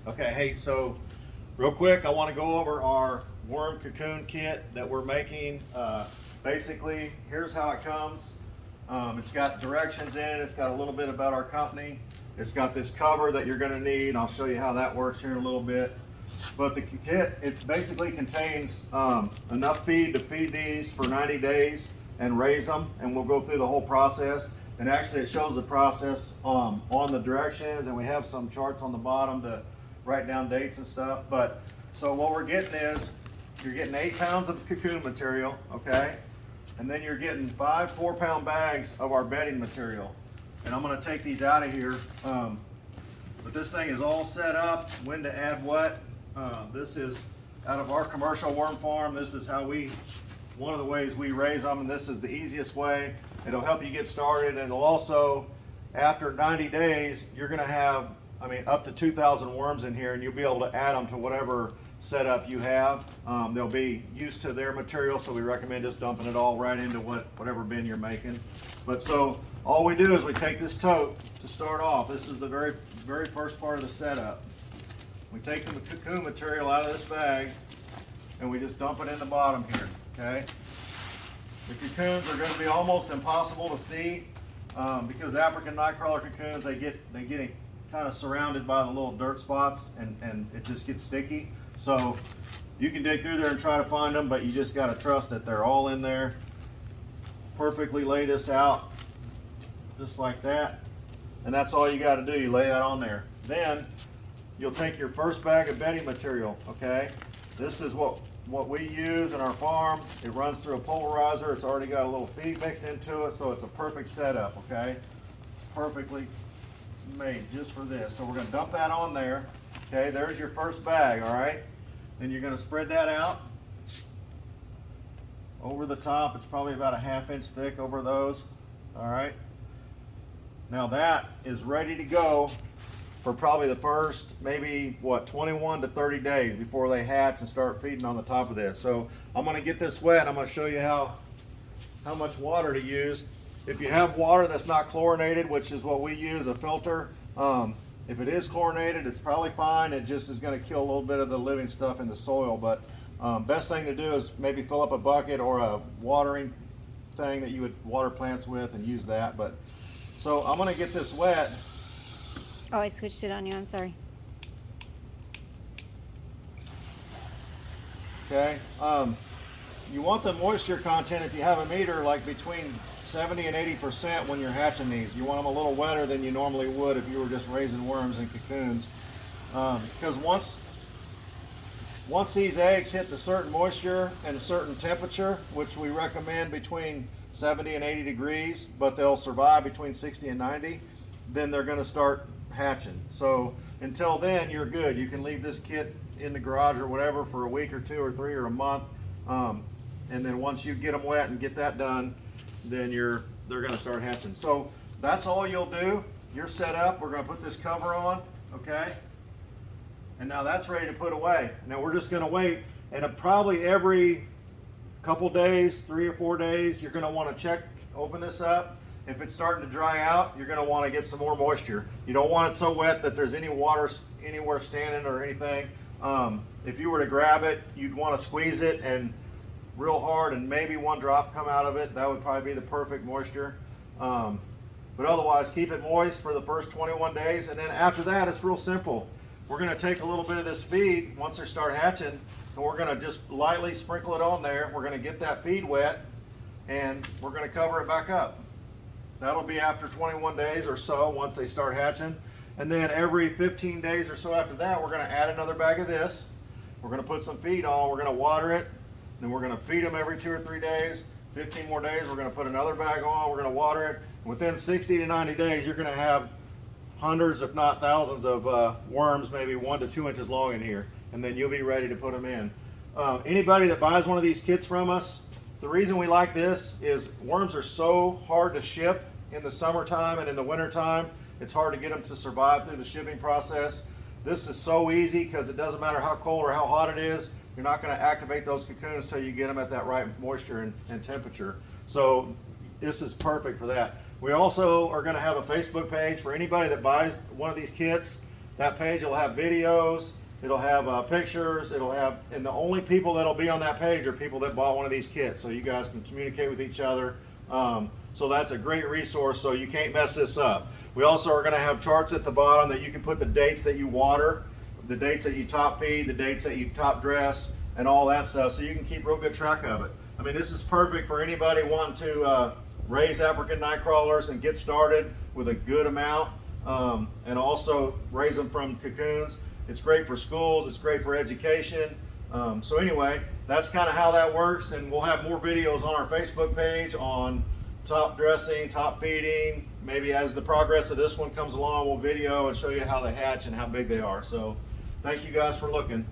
Okay, hey, so real quick, I want to go over our worm cocoon kit that we're making. Basically, here's how it comes. It's got directions in it. It's got a little bit about our company. It's got this cover that you're going to need. I'll show you how that works here in a little bit. But the kit, it basically contains enough feed to feed these for 90 days and raise them, and we'll go through the whole process. And actually it shows the process on the directions, and we have some charts on the bottom to write down dates and stuff. But so what we're getting is, you're getting 8 pounds of cocoon material, okay? And then you're getting 5 4-pound bags of our bedding material. And I'm gonna take these out of here. But this thing is all set up, when to add what. This is out of our commercial worm farm. This is how one of the ways we raise them, and this is the easiest way. It'll help you get started, and it'll also, after 90 days, you're gonna have, up to 2,000 worms in here, and you'll be able to add them to whatever setup you have. They'll be used to their material, so we recommend just dumping it all right into whatever bin you're making. But so, all we do is we take this tote to start off. This is the very first part of the setup. We take the cocoon material out of this bag, and we just dump it in the bottom here, okay? The cocoons are going to be almost impossible to see because African Nightcrawler cocoons, they get kind of surrounded by the little dirt spots, and it just gets sticky. So you can dig through there and try to find them, but you just got to trust that they're all in there. Perfectly lay this out just like that, and that's all you got to do. You lay that on there. Then you'll take your first bag of bedding material, okay? This is what we use in our farm. It runs through a pulverizer. It's already got a little feed mixed into it, so it's a perfect setup, okay? Perfectly made just for this. So we're gonna dump that on there. Okay, there's your first bag, all right? Then you're gonna spread that out over the top. It's probably about a 1/2 inch thick over those, all right? Now that is ready to go for probably the first, maybe, 21 to 30 days before they hatch and start feeding on the top of this. So I'm gonna get this wet. I'm gonna show you how much water to use. If you have water that's not chlorinated, which is what we use, a filter, if it is chlorinated, it's probably fine. It just is gonna kill a little bit of the living stuff in the soil. But best thing to do is maybe fill up a bucket or a watering thing that you would water plants with and use that. But so I'm gonna get this wet. Oh, I switched it on you. I'm sorry. Okay. You want the moisture content, if you have a meter, like between 70 and 80% when you're hatching these. You want them a little wetter than you normally would if you were just raising worms and cocoons. Because once these eggs hit a certain moisture and a certain temperature, which we recommend between 70 and 80 degrees, but they'll survive between 60 and 90, then they're going to start hatching. So until then, you're good. You can leave this kit in the garage or whatever for a week or 2 or 3 or a month, and then once you get them wet and get that done, then they're going to start hatching. So that's all you'll do. You're set up. We're going to put this cover on, okay? And now that's ready to put away. Now we're just going to wait, and probably every couple days, 3 or 4 days, you're going to want to open this up. If it's starting to dry out, you're going to want to get some more moisture. You don't want it so wet that there's any water anywhere standing or anything. If you were to grab it, you'd want to squeeze it and real hard, and maybe 1 drop come out of it. That would probably be the perfect moisture. But otherwise, keep it moist for the first 21 days, and then after that, it's real simple. We're going to take a little bit of this feed once they start hatching, and we're going to just lightly sprinkle it on there. We're going to get that feed wet, and we're going to cover it back up. That'll be after 21 days or so once they start hatching. And then every 15 days or so after that, we're going to add another bag of this. We're going to put some feed on, we're going to water it, then we're going to feed them every 2 or 3 days. 15 more days, we're going to put another bag on, we're going to water it. Within 60 to 90 days, you're going to have hundreds, if not thousands, of worms, maybe 1 to 2 inches long in here. And then you'll be ready to put them in. Anybody that buys one of these kits from us, the reason we like this is worms are so hard to ship in the summertime and in the wintertime. It's hard to get them to survive through the shipping process. This is so easy because it doesn't matter how cold or how hot it is. You're not going to activate those cocoons till you get them at that right moisture and temperature. So this is perfect for that. We also are going to have a Facebook page for anybody that buys one of these kits. That page will have videos, it'll have pictures, it'll have, and the only people that'll be on that page are people that bought one of these kits, so you guys can communicate with each other. So that's a great resource, so you can't mess this up. We also are going to have charts at the bottom that you can put the dates that you water, the dates that you top feed, the dates that you top dress, and all that stuff, so you can keep real good track of it. I mean, this is perfect for anybody wanting to raise African Nightcrawlers and get started with a good amount, and also raise them from cocoons. It's great for schools, it's great for education. So anyway, that's kind of how that works, and we'll have more videos on our Facebook page on top dressing, top feeding. Maybe as the progress of this one comes along, we'll video and show you how they hatch and how big they are. So thank you guys for looking.